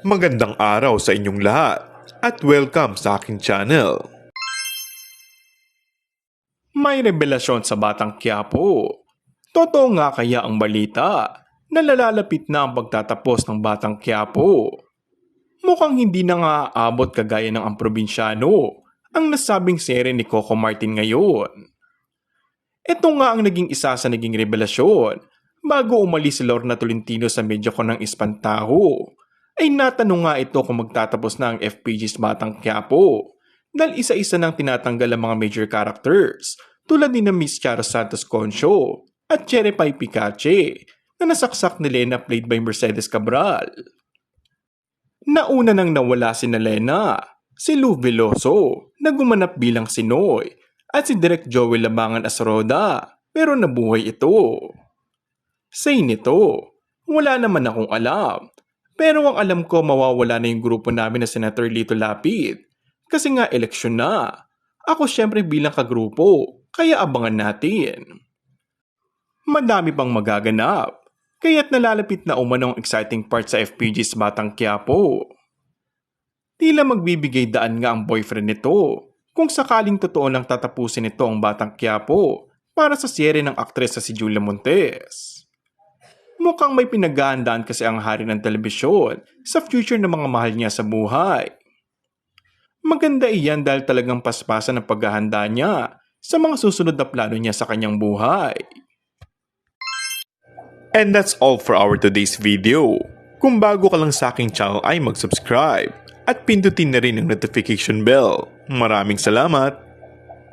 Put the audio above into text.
Magandang araw sa inyong lahat at welcome sa aking channel. May revelasyon sa Batang Quiapo. Totoo nga kaya ang balita na nalalapit na ang pagtatapos ng Batang Quiapo? Mukhang hindi na nga aabot kagaya ng Ang Probinsyano ang nasabing serye ni Coco Martin ngayon. Ito nga ang naging isa sa naging revelasyon bago umalis si Lorna Tolentino sa medyo ko ng Espantaho. Ay natanong nga ito kung magtatapos na ang FPG's Batang Quiapo dahil isa-isa nang tinatanggal ang mga major characters tulad ni na Miss Charo Santos Concho at Cherry Pie Picache na nasaksak ni Lena played by Mercedes Cabral. Nauna nang nawala si Lena, si Lou Veloso na gumanap bilang si Noy at si Direk Joey Labangan as Roda pero nabuhay ito. Say nito, wala naman akong alam. Pero ang alam ko mawawala na yung grupo namin na Senator Lito Lapid. Kasi nga eleksyon na. Ako syempre bilang kagrupo, kaya abangan natin. Madami pang magaganap, kaya't nalalapit na umano ang exciting part sa FPG's Batang Quiapo. Tila magbibigay daan nga ang boyfriend nito kung sakaling totoo lang tatapusin nito ang Batang Quiapo para sa serye ng aktres na si Julia Montes. Mukhang may pinaghahandaan kasi ang hari ng telebisyon sa future ng mga mahal niya sa buhay. Maganda iyan dahil talagang paspasan ang paghahanda niya sa mga susunod na plano niya sa kanyang buhay. And that's all for our today's video. Kung bago ka lang sa aking channel ay mag-subscribe at pindutin na rin ang notification bell. Maraming salamat!